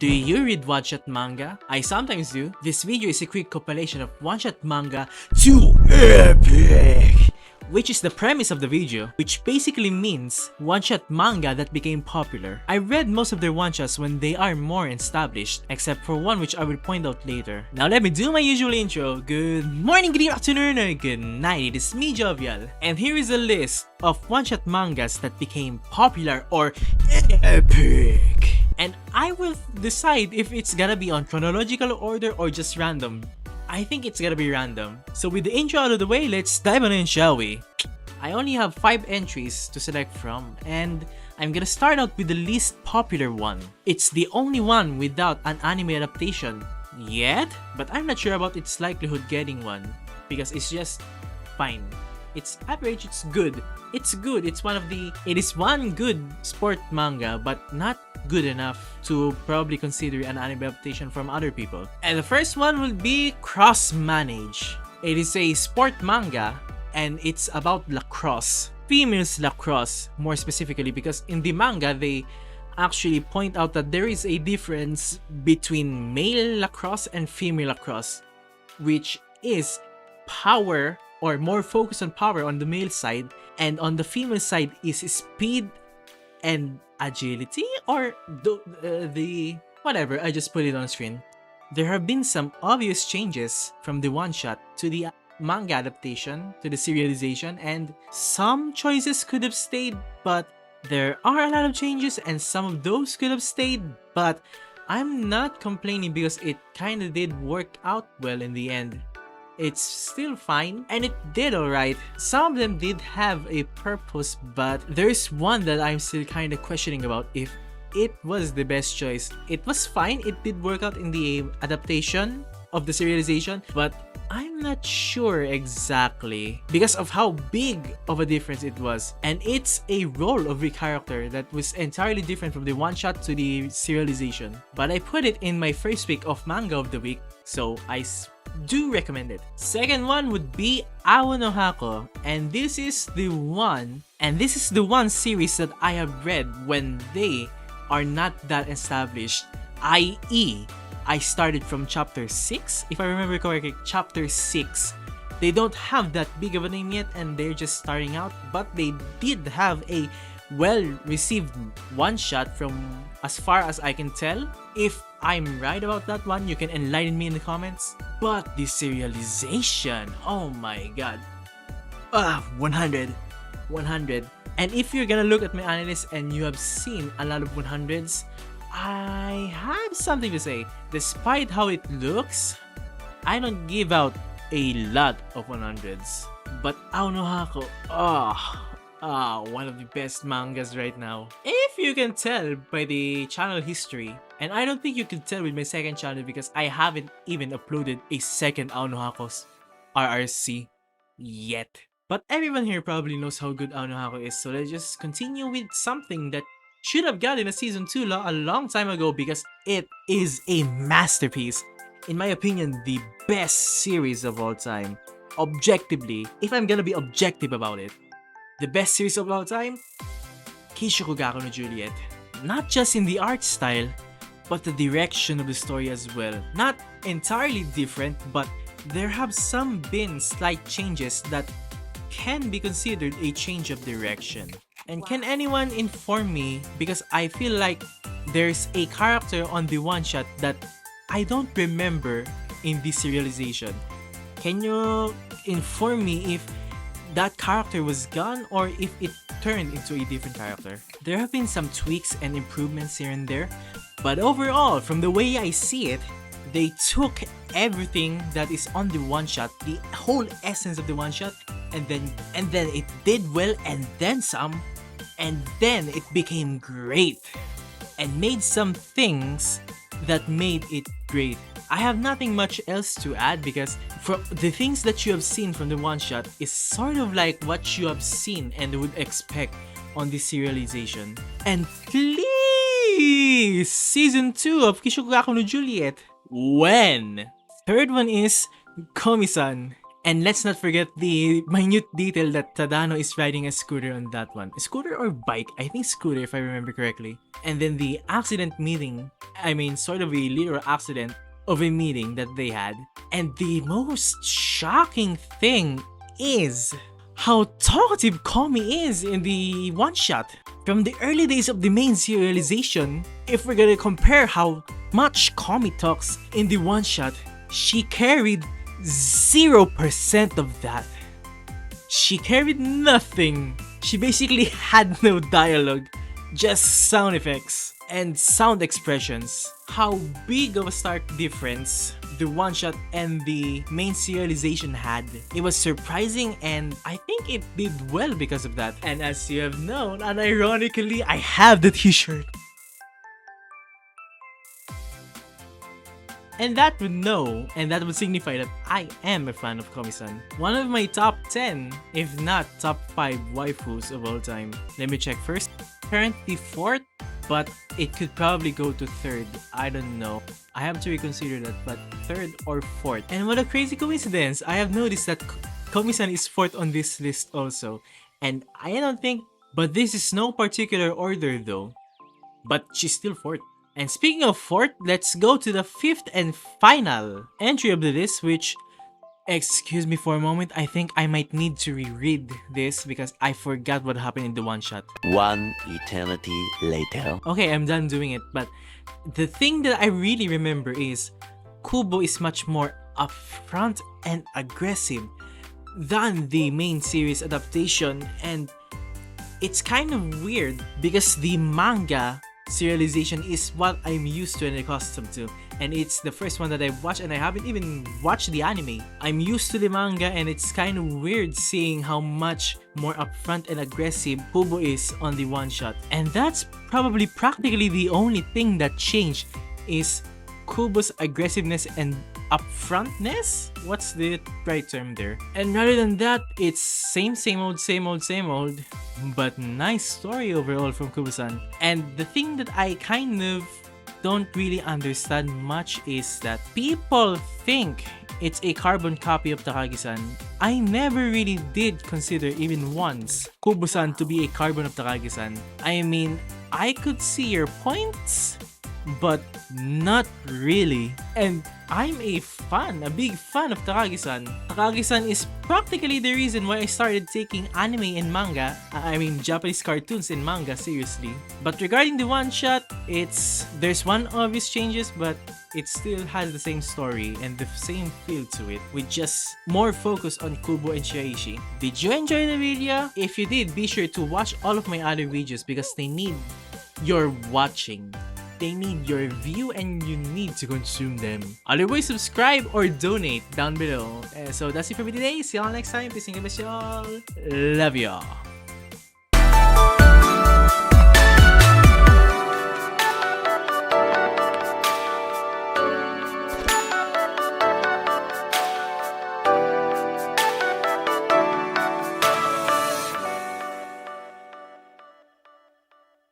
Do you read one-shot manga? I sometimes do. This video is a quick compilation of one-shot manga to epic, which is the premise of the video, which basically means one-shot manga that became popular. I read most of their one-shots when they are more established, except for one which I will point out later. Now let me do my usual intro. Good morning, good afternoon, or good night. It is me, Jovial, and here is a list of one-shot mangas that became popular or epic. And I will decide if it's gonna be on chronological order or just random. I think it's gonna be random. So with the intro out of the way, let's dive on in, shall we? I only have 5 entries to select from, and I'm gonna start out with the least popular one. It's the only one without an anime adaptation yet, but I'm not sure about its likelihood getting one because it's just fine. It's average, it's good. It's good. It is one good sport manga, but not good enough to probably consider an anime adaptation from other people. And the first one will be Cross Manage. It is a sport manga and it's about lacrosse. Females lacrosse, more specifically, because in the manga they actually point out that there is a difference between male lacrosse and female lacrosse, which is power, or more focus on power on the male side, and on the female side is speed and agility, or the whatever, I just put it on screen. There have been some obvious changes from the one-shot to the manga adaptation to the serialization, and some choices could have stayed, but there are a lot of changes and some of those could have stayed, but I'm not complaining because it kinda did work out well in the end. It's still fine, and it did alright. Some of them did have a purpose, but there's one that I'm still kinda questioning about if it was the best choice. It was fine, it did work out in the adaptation of the serialization, but I'm not sure exactly because of how big of a difference it was. And it's a role of a character that was entirely different from the one-shot to the serialization. But I put it in my first week of manga of the week, so I do recommend it. Second one would be Awa no Hako, and this is the one series that I have read when they are not that established, i.e. I started from chapter 6, if I remember correctly, chapter 6. They don't have that big of a name yet and they're just starting out, but they did have a well-received one-shot from as far as I can tell. If I'm right about that one, you can enlighten me in the comments. But the serialization, oh my god. 100. And if you're gonna look at my analysis and you have seen a lot of 100s, I have something to say. Despite how it looks, I don't give out a lot of 100s. But Awa no Hako, one of the best mangas right now. If you can tell by the channel history, and I don't think you can tell with my second channel because I haven't even uploaded a second Awa no Hako's RRC yet. But everyone here probably knows how good Awa no Hako is, so let's just continue with something that should have gotten a season 2 a long time ago because it is a masterpiece. In my opinion, the best series of all time. Objectively, if I'm gonna be objective about it, the best series of all time? Kishokugaku no Juliet. Not just in the art style, but the direction of the story as well. Not entirely different, but there have been slight changes that can be considered a change of direction. And can anyone inform me, because I feel like there's a character on the one-shot that I don't remember in the serialization. Can you inform me if that character was gone or if it turned into a different character? There have been some tweaks and improvements here and there, but overall, from the way I see it, they took everything that is on the one-shot, the whole essence of the one-shot, and then it did well and then some, and then it became great and made some things that made it great. I have nothing much else to add because from the things that you have seen from the one-shot is sort of like what you have seen and would expect on the serialization. And please, season 2 of Kishokugaku no Juliet. When? Third one is Komi-san. And let's not forget the minute detail that Tadano is riding a scooter on that one. A scooter or bike? I think scooter if I remember correctly. And then the accident meeting, I mean sort of a literal accident of a meeting that they had. And the most shocking thing is how talkative Komi is in the one-shot. From the early days of the main serialization, if we're gonna compare how much Komi talks in the one-shot, she carried 0% of that. She carried nothing. She basically had no dialogue, just sound effects and sound expressions. How big of a stark difference the one-shot and the main serialization had. It was surprising and I think it did well because of that. And as you have known, unironically, I have the t-shirt. And that would know, and that would signify that I am a fan of Komi-san. One of my top 10, if not top 5 waifus of all time. Let me check first. Currently 4th, but it could probably go to 3rd. I don't know. I have to reconsider that, but 3rd or 4th. And what a crazy coincidence! I have noticed that Komi-san is 4th on this list also. And I don't think, but this is no particular order though. But she's still 4th. And speaking of 4th, let's go to the 5th and final entry of the list, which, excuse me for a moment, I think I might need to reread this because I forgot what happened in the one-shot. One eternity later. Okay, I'm done doing it, but the thing that I really remember is Kubo is much more upfront and aggressive than the main series adaptation, and it's kind of weird because the manga serialization is what I'm used to and accustomed to, and it's the first one that I've watched, and I haven't even watched the anime. I'm used to the manga, and it's kind of weird seeing how much more upfront and aggressive Kubo is on the one-shot. And that's probably practically the only thing that changed is Kubo's aggressiveness and upfrontness? What's the right term there? And rather than that, it's same old, but nice story overall from Kubo-san. And the thing that I kind of don't really understand much is that people think it's a carbon copy of Takagi-san. I never really did consider even once Kubo-san to be a carbon of Takagi-san. I mean, I could see your points, but not really. And I'm a big fan of Takagi-san. Takagi-san is practically the reason why I started taking anime and manga, I mean Japanese cartoons and manga seriously. But regarding the one-shot, there's one obvious changes, but it still has the same story and the same feel to it, with just more focus on Kubo and Shiraishi. Did you enjoy the video? If you did, be sure to watch all of my other videos because they need your watching. They need your view and you need to consume them. Otherwise, subscribe or donate down below. So that's it for me today. See you all next time. Peace and God bless you all. Love y'all.